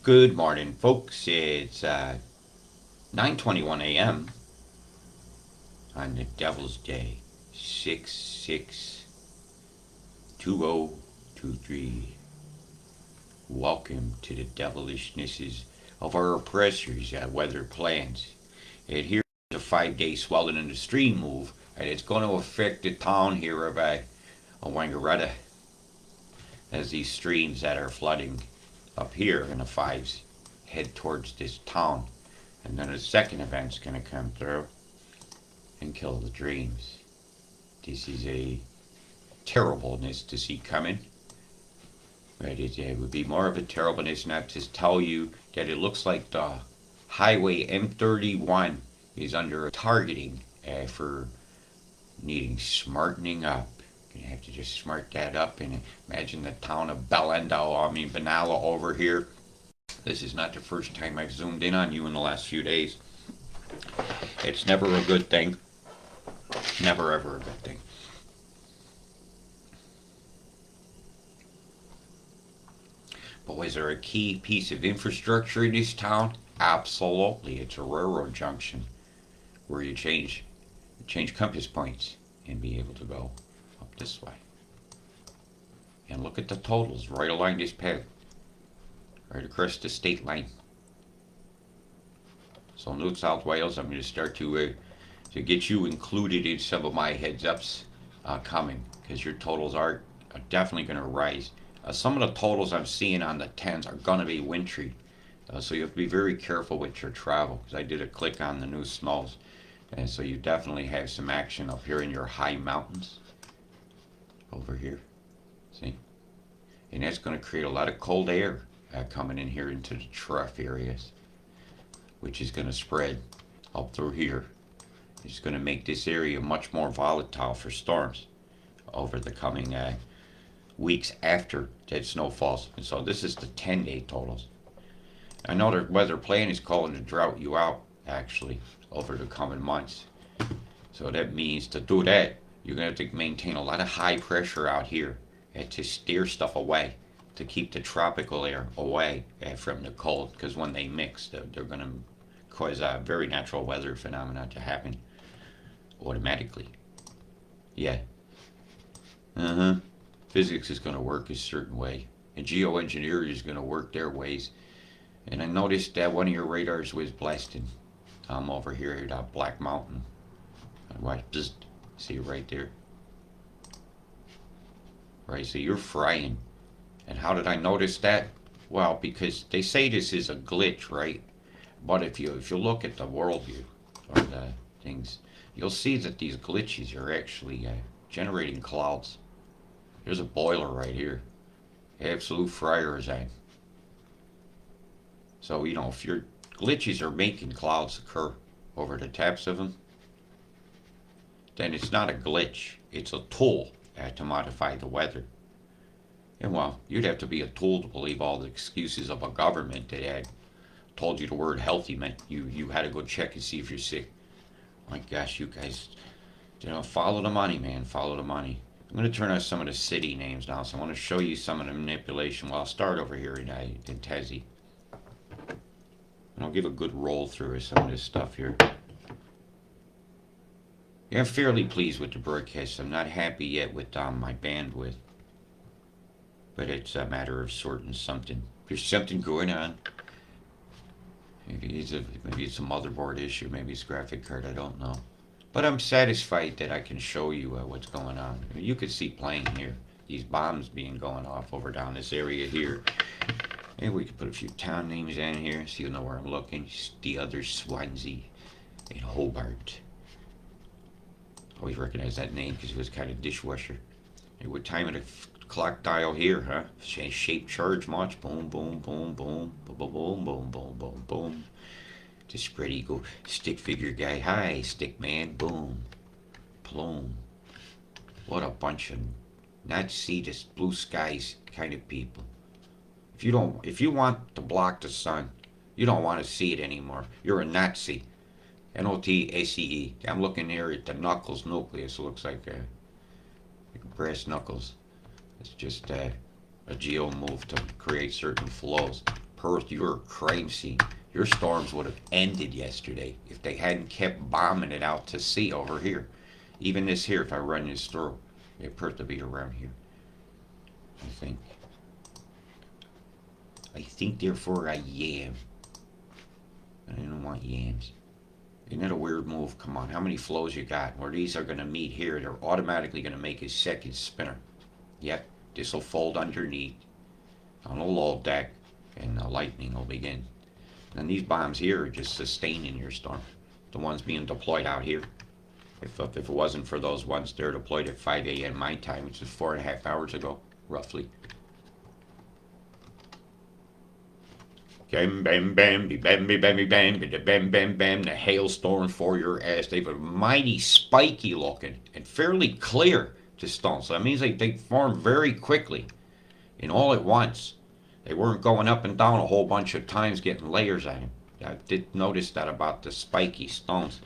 Good morning, folks. It's 9:21 a.m. on the Devil's Day, 662023. Welcome to the devilishnesses of our oppressors' weather plans. And here's a 5-day swelling in the stream move, and it's going to affect the town here of Wangaratta as these streams that are flooding up here in the fives head towards this town. And then a second event's going to come through and kill the dreams. This is a terribleness to see coming. But it would be more of a terribleness not to tell you that it looks like the highway M31 is under targeting for needing smartening up. You have to just smart that up and imagine the town of Benalla over here. This is not the first time I've zoomed in on you in the last few days. It's never a good thing. Never ever a good thing. But was there a key piece of infrastructure in this town? Absolutely. It's a railroad junction where you change compass points and be able to go up this way. And look at the totals right along this path, right across the state line. So New South Wales, I'm going to start to get you included in some of my heads ups coming because your totals are definitely going to rise. Some of the totals I'm seeing on the tens are going to be wintry, so you have to be very careful with your travel. Because I did a click on the new snows, and so you definitely have some action up here in your high mountains over here. See, and that's going to create a lot of cold air coming in here into the trough areas, which is going to spread up through here. It's going to make this area much more volatile for storms over the coming weeks after that snow falls. And so this is the 10-day totals. I know the weather plan is calling to drought you out actually over the coming months. So that means to do that, you're going to have to maintain a lot of high pressure out here and to steer stuff away, to keep the tropical air away from the cold, because when they mix, they're going to cause very natural weather phenomena to happen automatically. Yeah. Uh huh. Physics is going to work a certain way, and geoengineering is going to work their ways. And I noticed that one of your radars was blasting. I'm over here at Black Mountain. I just see it right there. Right, so you're frying. And how did I notice that? Well, because they say this is a glitch, right? But if you look at the world view or the things, you'll see that these glitches are actually generating clouds. There's a boiler right here. Absolute fryer is on. So, if your glitches are making clouds occur over the tops of them, then it's not a glitch. It's a tool to modify the weather. And well, you'd have to be a tool to believe all the excuses of a government that had told you the word healthy meant you had to go check and see if you're sick. My gosh, you guys, follow the money, man. Follow the money. I'm going to turn on some of the city names now, so I want to show you some of the manipulation. Well, I'll start over here in Tassie. And I'll give a good roll through of some of this stuff here. Yeah, I'm fairly pleased with the broadcast. I'm not happy yet with my bandwidth. But it's a matter of sorting something. There's something going on. Maybe it's a motherboard issue. Maybe it's a graphic card. I don't know. But I'm satisfied that I can show you what's going on. You could see plain here. These bombs being going off over down this area here. Maybe we could put a few town names in here so you know where I'm looking. The other Swansea and Hobart. Always recognize that name because it was kind of dishwasher. Hey, what time of the clock dial here, huh? Shape charge much? Boom, boom, boom, boom, boom, boom, boom, boom, boom, boom, boom. The spread eagle stick figure guy. Hi, stick man. Boom, plume. What a bunch of not see this blue skies kind of people. If you want to block the sun, you don't want to see it anymore. You're a Nazi. NOTACE. I'm looking here at the knuckles nucleus. It looks like brass knuckles. It's just a geo move to create certain flows. Perth, you're a crime scene. Your storms would have ended yesterday if they hadn't kept bombing it out to sea over here. Even this here, if I run this through, it Perth to be around here. I think. Therefore I yam. I don't want yams. Isn't that a weird move? Come on, how many flows you got? Where these are going to meet here, they're automatically going to make a second spinner. Yep, this will fold underneath on a low deck, and the lightning will begin. And these bombs here are just sustaining your storm. The ones being deployed out here. If it wasn't for those ones, they're deployed at 5 a.m. my time, which is 4.5 hours ago, roughly. Bam, bam, bam, bam, bam, bam, bam, bam, bam, bam, the hailstorm for your ass. They were mighty spiky looking and fairly clear to stone. So that means they form very quickly and all at once. They weren't going up and down a whole bunch of times getting layers on them. I did notice that about the spiky stones.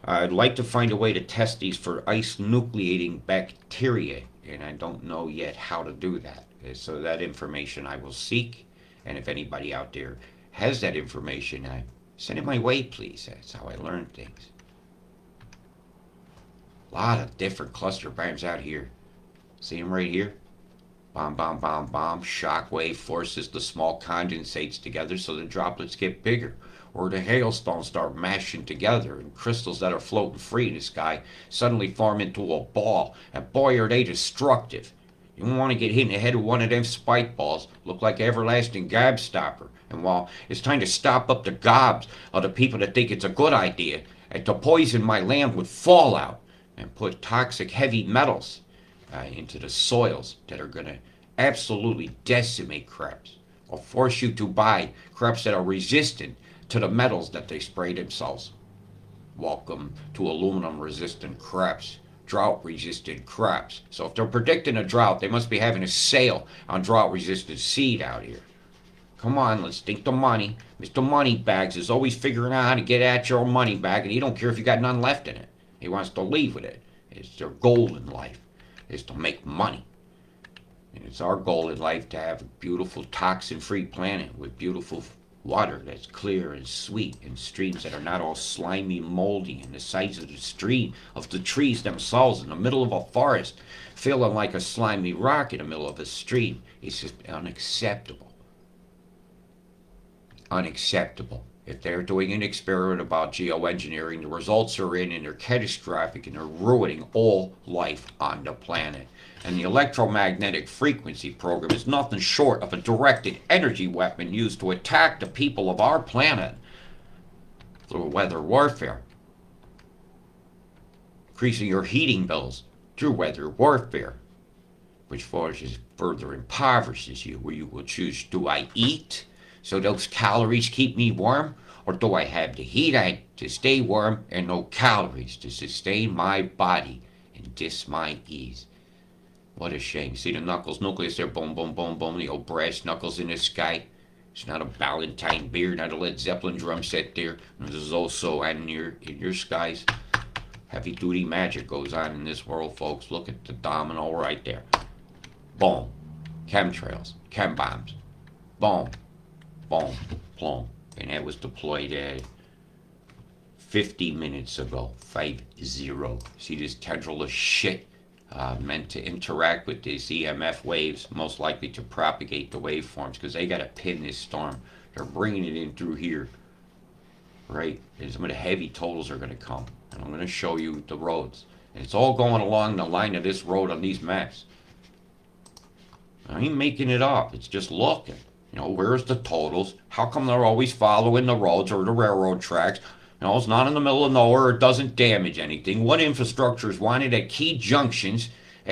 I'd like to find a way to test these for ice nucleating bacteria, and I don't know yet how to do that. So that information I will seek. And if anybody out there has that information, send it my way, please. That's how I learn things. A lot of different cluster bombs out here. See them right here? Bomb, bomb, bomb, bomb. Shockwave forces the small condensates together so the droplets get bigger. Or the hailstones start mashing together and crystals that are floating free in the sky suddenly form into a ball. And boy, are they destructive. You don't want to get hit in the head with one of them spike balls. Look like an everlasting gobstopper. And while it's time to stop up the gobs of the people that think it's a good idea and to poison my land with fallout and put toxic heavy metals into the soils that are going to absolutely decimate crops, or force you to buy crops that are resistant to the metals that they spray themselves. Welcome to aluminum resistant crops. Drought resistant crops. So if they're predicting a drought, they must be having a sale on drought resistant seed out here. Come on, let's think the money. Mr. Moneybags is always figuring out how to get at your money bag, and he don't care if you got none left in it. He wants to leave with it. It's their goal in life, is to make money. And it's our goal in life to have a beautiful toxin-free planet with beautiful water that's clear and sweet, and streams that are not all slimy, moldy, and the size of the stream of the trees themselves in the middle of a forest feeling like a slimy rock in the middle of a stream. It's just unacceptable. Unacceptable. If they're doing an experiment about geoengineering, the results are in and they're catastrophic and they're ruining all life on the planet. And the electromagnetic frequency program is nothing short of a directed energy weapon used to attack the people of our planet through weather warfare. Increasing your heating bills through weather warfare, which further impoverishes you, where you will choose, do I eat so those calories keep me warm, or do I have the heat on to stay warm and no calories to sustain my body and this my ease? What a shame. See the knuckles, nucleus there, boom, boom, boom, boom, the old brass knuckles in the sky. It's not a Ballantine beer, not a Led Zeppelin drum set there. This is also in your skies. Heavy duty magic goes on in this world, folks. Look at the domino right there. Boom. Chemtrails, chem bombs. Boom, boom, boom. And that was deployed at 50 minutes ago. 5-0. See this tendril of shit? Meant to interact with these EMF waves, most likely to propagate the waveforms, because they got to pin this storm. They're bringing it in through here, right? And some of the heavy totals are going to come. And I'm going to show you the roads. And it's all going along the line of this road on these maps. I ain't making it up. It's just looking. You know, where's the totals? How come they're always following the roads or the railroad tracks? You know, it's not in the middle of nowhere. It doesn't damage anything. What infrastructure is wanted at key junctions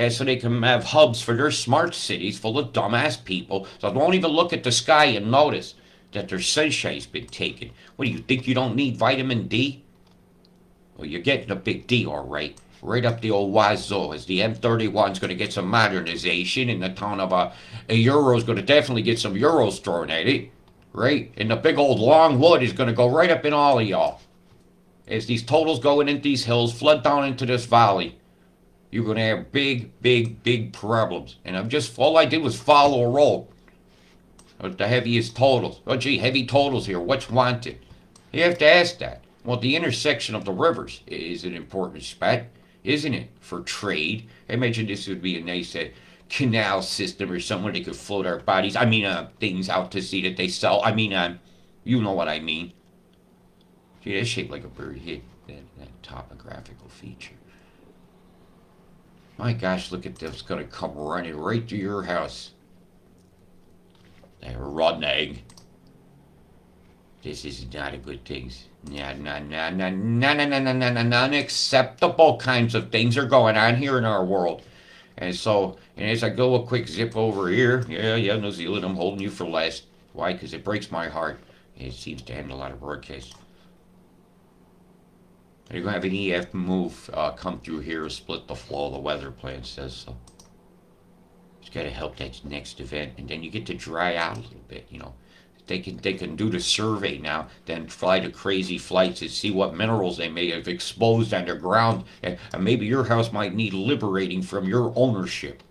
so they can have hubs for their smart cities full of dumbass people so they won't even look at the sky and notice that their sunshine's been taken. What do you think, you don't need vitamin D? Well, you're getting a big D, all right. Right up the old wazoo, as the M31's going to get some modernization, and the town of a Euro's going to definitely get some Euros thrown at it, right? And the big old Longwood is going to go right up in all of y'all. As these totals go into these hills, flood down into this valley, you're going to have big, big, big problems. And all I did was follow a road. The heaviest totals. Oh, gee, heavy totals here. What's wanted? You have to ask that. Well, the intersection of the rivers is an important spot, isn't it, for trade? I imagine this would be a nice canal system or somewhere they could float our bodies. I mean, things out to sea that they sell. I mean, you know what I mean. Gee, that's shaped like a bird. Hit that topographical feature. My gosh, look at this. Gonna come running right to your house. They're running. This is not a good thing. Unacceptable kinds of things are going on here in our world. And so, and as I go a quick zip over here, yeah, New Zealand, I'm holding you for last. Why? Because it breaks my heart. It seems to handle a lot of broadcasts. You're going to have an EF move come through here, split the flow. The weather plan says so. It's got to help that next event, and then you get to dry out a little bit. You know, they can do the survey now, then fly the crazy flights and see what minerals they may have exposed underground, and maybe your house might need liberating from your ownership,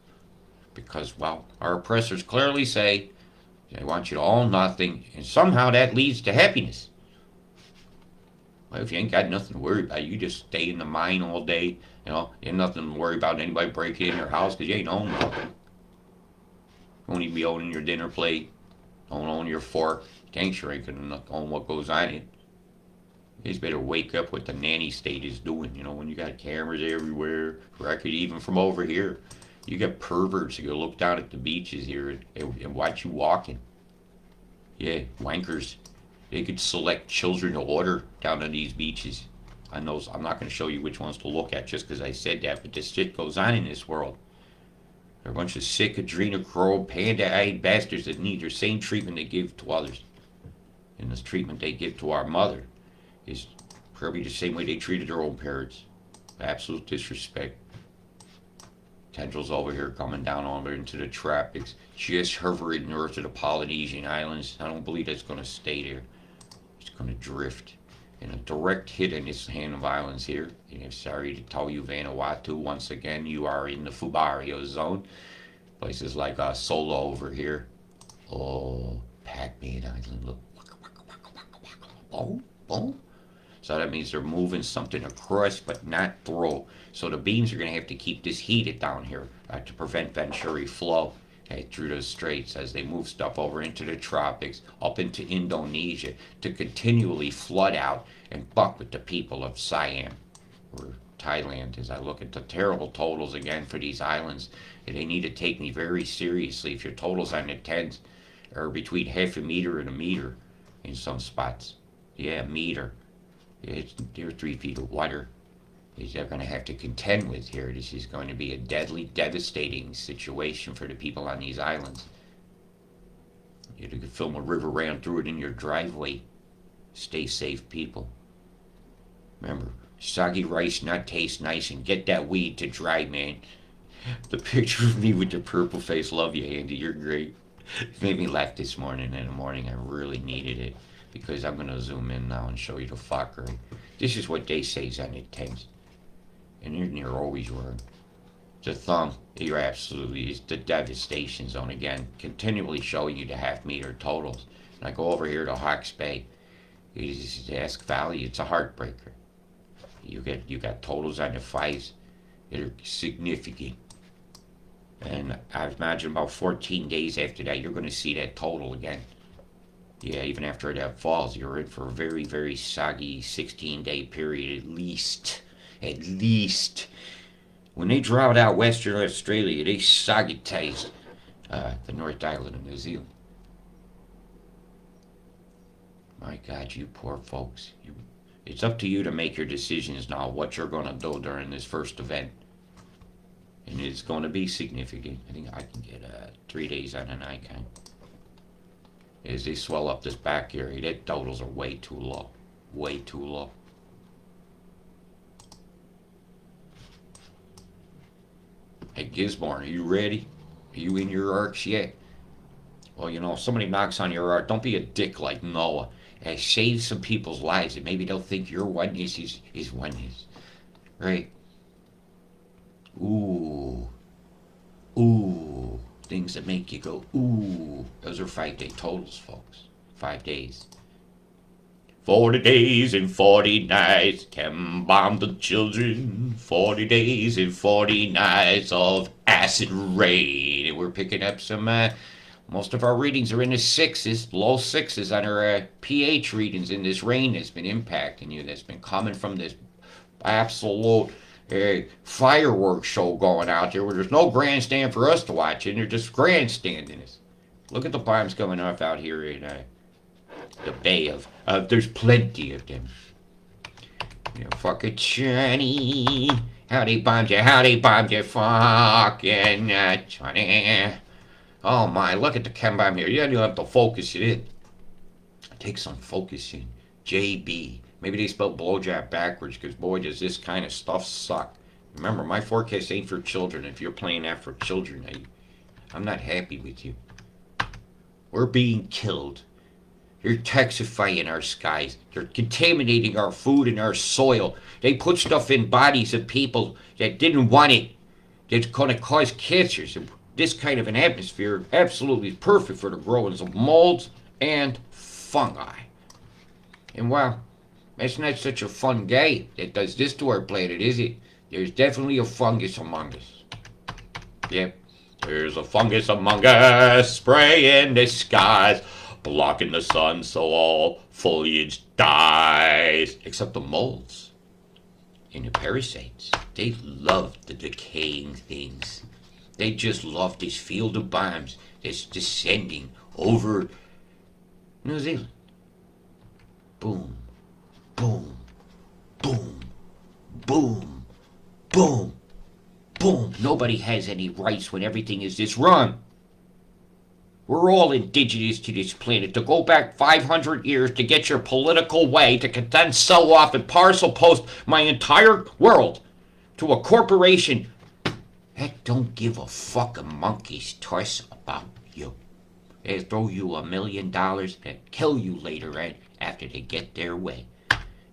because well, our oppressors clearly say they want you to own nothing, and somehow that leads to happiness. Well, if you ain't got nothing to worry about, you just stay in the mine all day. You know, you ain't nothing to worry about anybody breaking in your house because you ain't own nothing. You won't even be owning your dinner plate. Don't own your fork. Dang sure ain't gonna own what goes on it. You guys better wake up what the nanny state is doing. You know, when you got cameras everywhere, record even from over here. You got perverts who go look down at the beaches here and watch you walking. Yeah, wankers. They could select children to order down on these beaches. I know I'm not going to show you which ones to look at just because I said that, but this shit goes on in this world. They're a bunch of sick, adrenochrome, panda-eyed bastards that need the same treatment they give to others. And this treatment they give to our mother is probably the same way they treated their own parents. Absolute disrespect. Tendrils over here coming down over into the tropics, just hovering north of the Polynesian Islands. I don't believe that's going to stay there. It's going to drift. And a direct hit in this hand of islands here. And I'm sorry to tell you, Vanuatu, once again, you are in the Fubario zone. Places like Solo over here. Oh, Pac-Man Island, look. Boom, boom. So that means they're moving something across but not through. So the beams are going to have to keep this heated down here to prevent venturi flow through the straits as they move stuff over into the tropics, up into Indonesia to continually flood out and buck with the people of Siam or Thailand. As I look at the terrible totals again for these islands, they need to take me very seriously if your totals on the tens are between half a meter and a meter in some spots. Yeah, a meter. They're 3 feet of water. They're going to have to contend with here. This is going to be a deadly, devastating situation for the people on these islands. You could film a river ran through it in your driveway. Stay safe, people. Remember, soggy rice not taste nice, and get that weed to dry, man. The picture of me with the purple face. Love you, Andy. You're great. It made me laugh this morning. In the morning, I really needed it because I'm going to zoom in now and show you the fuckery. This is what they say is on the tens. And you're always wrong. The thumb, you're absolutely, it's the devastation zone again, continually showing you the half meter totals. And I go over here to Hawke's Bay. It's the Esk Valley, it's a heartbreaker. You got totals on the fives that are significant. And I imagine about 14 days after that, you're going to see that total again. Yeah, even after that falls, you're in for a very, very soggy 16-day period at least. At least. When they drought out Western Australia, they soggitized the North Island of New Zealand. My God, you poor folks. It's up to you to make your decisions now what you're going to do during this first event. And it's going to be significant. I think I can get 3 days on an icon. As they swell up this back area, that totals are way too low. Way too low. Hey, Gisborne, are you ready? Are you in your arcs yet? Well, you know, if somebody knocks on your ark, don't be a dick like Noah. Save some people's lives, and maybe they'll think your oneness is oneness. Right? Ooh. Ooh. Things that make you go, ooh. Those are 5-day totals, folks. 5 days. 40 days and 40 nights can bomb the children. 40 days and 40 nights of acid rain. And we're picking up some, most of our readings are in the sixes, low sixes on our pH readings in this rain that's been impacting you, that's been coming from this absolute fireworks show going out there where there's no grandstand for us to watch, and they're just grandstanding us. Look at the bombs coming off out here in the Bay of. There's plenty of them. You know, fucking Johnny. How they bombed you, fucking Johnny. Oh my, look at the chem bomb here. You don't have to focus it in. Take some focusing. JB. Maybe they spelled blowjob backwards because, boy, does this kind of stuff suck. Remember, my forecast ain't for children. If you're playing that for children, I'm not happy with you. We're being killed. They're toxifying our skies. They're contaminating our food and our soil. They put stuff in bodies of people that didn't want it. That's going to cause cancers. This kind of an atmosphere absolutely perfect for the growing of molds and fungi. And wow, that's not such a fun guy that does this to our planet, is it? There's definitely a fungus among us. Yep, there's a fungus among us, spraying the skies, blocking the sun so all foliage dies. Except the molds and the parasites. They love the decaying things. They just love this field of bombs that's descending over New Zealand. Boom, boom, boom, boom, boom, boom. Nobody has any rights when everything is this wrong. We're all indigenous to this planet. To go back 500 years to get your political way, to then sell off and parcel post my entire world to a corporation that don't give a fucking monkey's tuss about you. They throw you $1 million and kill you later, right? After they get their way,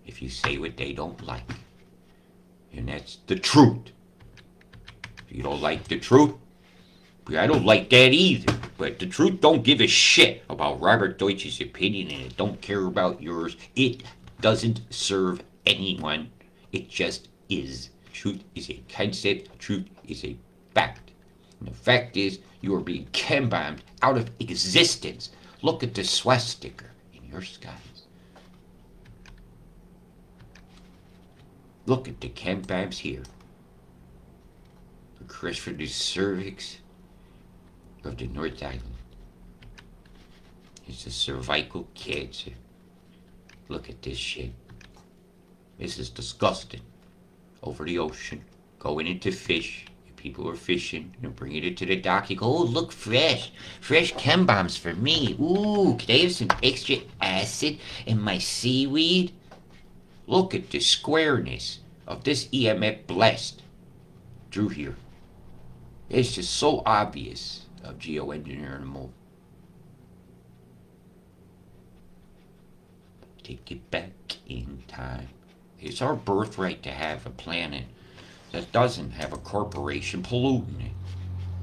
if you say what they don't like. And that's the truth. If you don't like the truth, I don't like that either. But the truth don't give a shit about Robert Deutsch's opinion, and it don't care about yours. It doesn't serve anyone. It just is. Truth is a concept. Truth is a fact. And the fact is, you are being chem-bombed out of existence. Look at the swastika in your skies. Look at the chem bombs here. The crest for the cervix of the North Island. It's a cervical cancer. Look at this shit. This is disgusting. Over the ocean, going into fish. People are fishing and bringing it to the dock. You go, oh, look, fresh chem bombs for me. Ooh, can I have some extra acid in my seaweed? Look at the squareness of this EMF blast through here. It's just so obvious of geoengineering the move. Take it back in time. It's our birthright to have a planet that doesn't have a corporation polluting it.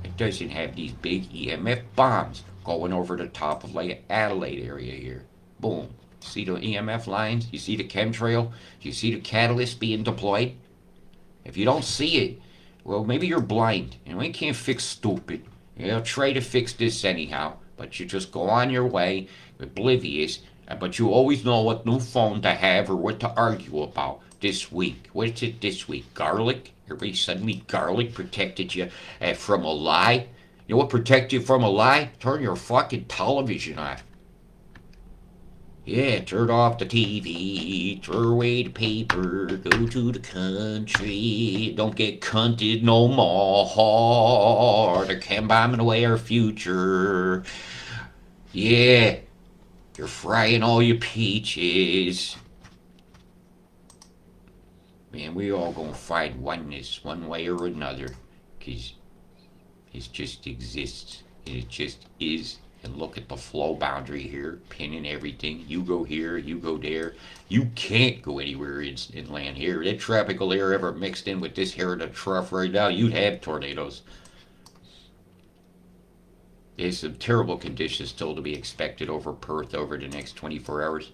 It doesn't have these big EMF bombs going over the top of like Adelaide area here. Boom. See the EMF lines? You see the chemtrail? You see the catalyst being deployed? If you don't see it, well, maybe you're blind. And we can't fix stupid. You'll try to fix this anyhow, but you just go on your way, oblivious, but you always know what new phone to have or what to argue about this week. What's it this week? Garlic? Everybody suddenly garlic protected you from a lie? You know what protected you from a lie? Turn your fucking television off. Yeah, turn off the TV, throw away the paper, go to the country, don't get cunted no more. They're chem bombing away our future. Yeah, you're frying all your peaches. Man, we all gonna find oneness one way or another, 'cause it just exists, and it just is. And look at the flow boundary here, pinning everything. You go here, you go there. You can't go anywhere in land here. That tropical air ever mixed in with this here in the trough right now, you'd have tornadoes. There's some terrible conditions still to be expected over Perth over the next 24 hours.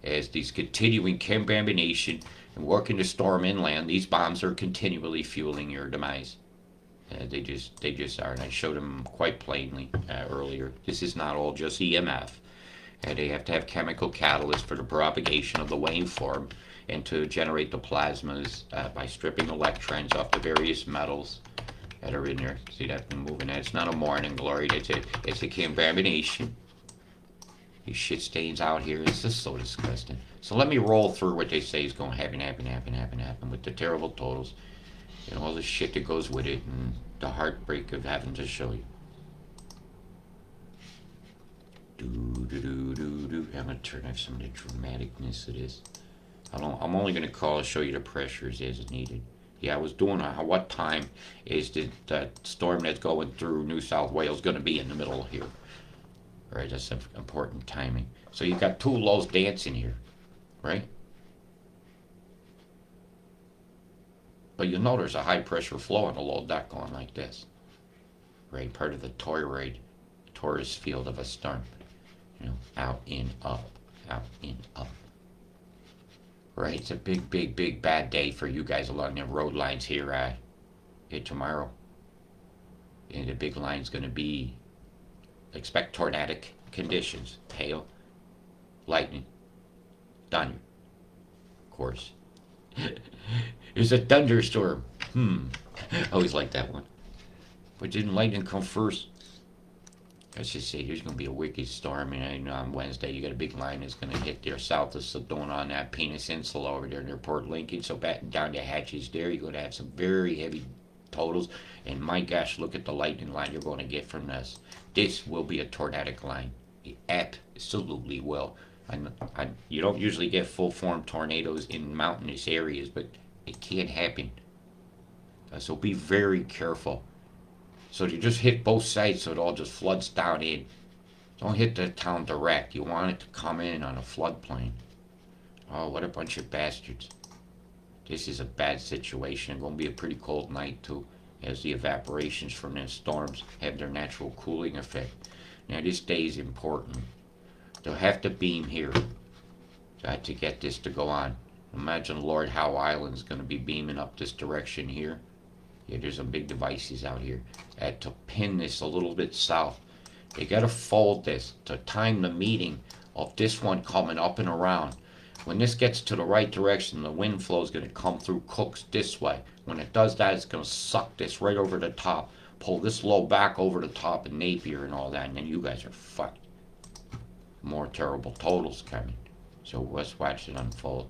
As these continuing combination and working to storm inland, these bombs are continually fueling your demise. They just are, and I showed them quite plainly earlier. This is not all just EMF. They have to have chemical catalysts for the propagation of the waveform and to generate the plasmas by stripping electrons off the various metals that are in there. See that thing moving? It's not a morning glory. It's a contamination. These shit stains out here. It's just so disgusting. So let me roll through what they say is going to happen with the terrible totals. And all the shit that goes with it and the heartbreak of having to show you. I'm going to turn off some of the dramaticness of this. I'm only going to show you the pressures as needed. Yeah, I was doing what time is the storm that's going through New South Wales going to be in the middle here. All right, that's important timing. So you got two lows dancing here, right? But you'll know there's a high pressure flow on the low deck going like this. Right, part of the torus field of a storm. You know, out, in, up, out, in, up. Right, it's a big bad day for you guys along the road lines here tomorrow. And the big line's going to be, expect tornadic conditions. Hail, lightning, thunder, of course. There's a thunderstorm. I always like that one. But didn't lightning come first? Let's just say there's going to be a wicked storm, and on Wednesday you got a big line that's going to hit there south of Sedona on that Peninsula over there near Port Lincoln. So back down to Hatches there, you're going to have some very heavy totals. And my gosh, look at the lightning line you're going to get from this. This will be a tornadic line. It absolutely will. You don't usually get full-form tornadoes in mountainous areas, but it can happen. So be very careful. So you just hit both sides so it all just floods down in. Don't hit the town direct. You want it to come in on a floodplain. Oh, what a bunch of bastards. This is a bad situation. It's going to be a pretty cold night too, as the evaporations from the storms have their natural cooling effect. Now this day is important. They'll have to beam here to get this to go on. Imagine Lord Howe Island's going to be beaming up this direction here. Yeah, there's some big devices out here to pin this a little bit south. They got to fold this to time the meeting of this one coming up and around. When this gets to the right direction, the wind flow is going to come through Cooks this way. When it does that, it's going to suck this right over the top, pull this low back over the top of Napier and all that, and then you guys are fucked. More terrible totals coming. So let's watch it unfold.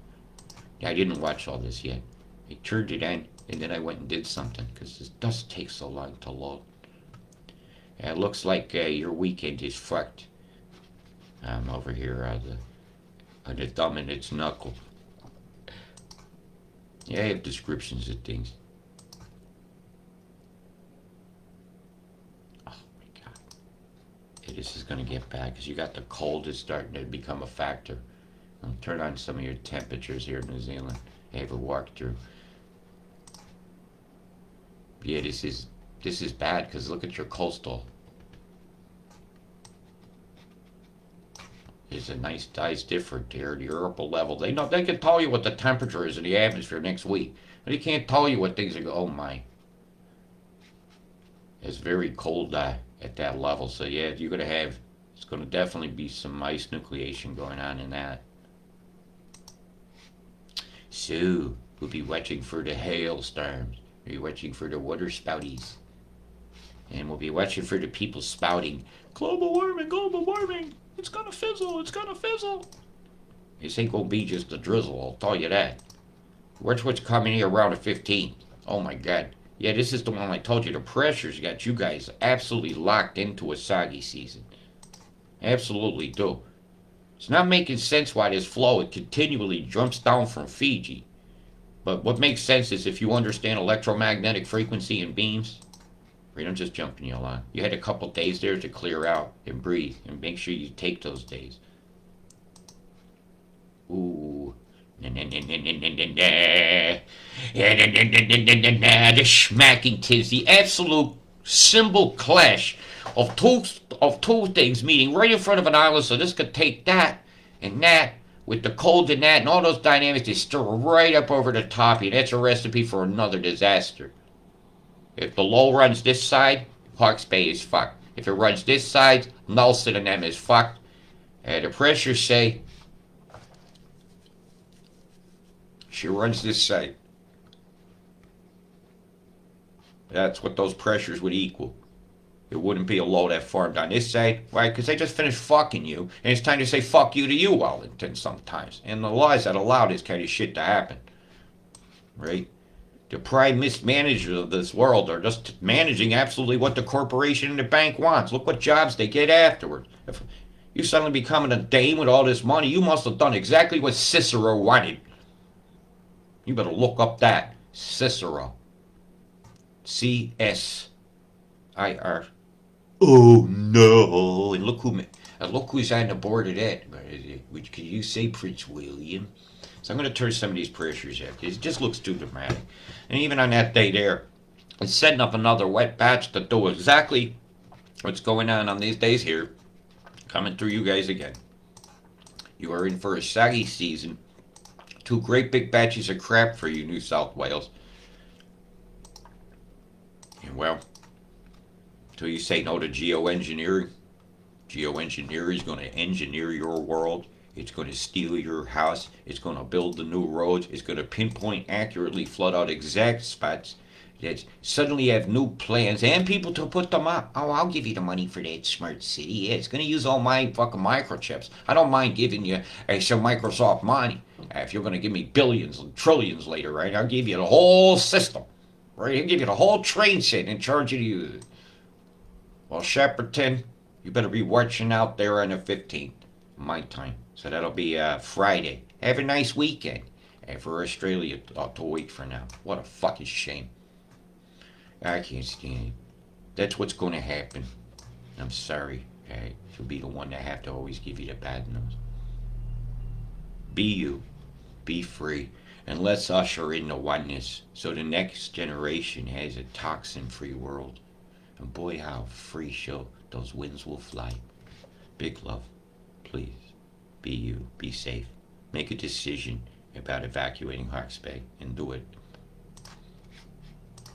Yeah, I didn't watch all this yet. I turned it in, and then I went and did something, because this does take so long to load. Yeah, it looks like your weekend is fucked. I'm over here on the thumb and its knuckle. Yeah, I have descriptions of things. Oh my god. Yeah, this is going to get bad, because you got the cold is starting to become a factor. I'll turn on some of your temperatures here in New Zealand. I have a walkthrough. Yeah, this is bad, because look at your coastal. It's a nice size different here. The Europa level. They can tell you what the temperature is in the atmosphere next week, but they can't tell you what things are going. Oh my! It's very cold at that level. So yeah, you're gonna have. It's gonna definitely be some ice nucleation going on in that. So we'll be watching for the hailstorms. We'll be watching for the water spouties. And we'll be watching for the people spouting, global warming, global warming. It's gonna fizzle, it's gonna fizzle. This ain't gonna be just a drizzle, I'll tell you that. Watch what's coming here around the 15th. Oh my god. Yeah, this is the one I told you. The pressure's got you guys absolutely locked into a soggy season. Absolutely do. It's not making sense why this flow, it continually jumps down from Fiji. But what makes sense is if you understand electromagnetic frequency and beams. Right, I'm just jumping you along. You had a couple days there to clear out and breathe, and make sure you take those days. Ooh. The smacking tis the absolute symbol clash of two of two things meeting right in front of an island, so this could take that and that with the cold and that and all those dynamics, they stir right up over the top. And that's a recipe for another disaster. If the low runs this side, Hawke's Bay is fucked. If it runs this side, Nelson and them is fucked. And the pressures say she runs this side. That's what those pressures would equal. It wouldn't be a low that formed on this side. Why? Because they just finished fucking you, and it's time to say fuck you to you, Wellington, sometimes. And the laws that allow this kind of shit to happen. Right? The prime mismanagers of this world are just managing absolutely what the corporation and the bank wants. Look what jobs they get afterwards. If you suddenly becoming a dame with all this money, you must have done exactly what Cicero wanted. You better look up that. Cicero. C-S-I-R. Oh no! And look who's on the board of that. Which can you say, Prince William? So I'm going to turn some of these pressures up. It just looks too dramatic. And even on that day there, it's setting up another wet batch to do exactly what's going on these days here. Coming through you guys again. You are in for a saggy season. Two great big batches of crap for you, New South Wales. And well, until you say no to geoengineering. Geoengineering is going to engineer your world. It's going to steal your house. It's going to build the new roads. It's going to pinpoint accurately, flood out exact spots. That suddenly have new plans and people to put them up. Oh, I'll give you the money for that smart city. Yeah, it's going to use all my fucking microchips. I don't mind giving you some Microsoft money. If you're going to give me billions and trillions later, right? I'll give you the whole system. Right? I'll give you the whole train set in charge of you. Well, Shepperton, you better be watching out there on the 15th, my time. So that'll be Friday. Have a nice weekend. And for Australia, a week from now. What a fucking shame. I can't stand it. That's what's going to happen. I'm sorry. To be the one that have to always give you the bad news. Be you. Be free. And let's usher in the oneness so the next generation has a toxin-free world. And boy, how free show those winds will fly. Big love. Please. Be you. Be safe. Make a decision about evacuating Hawke's Bay and do it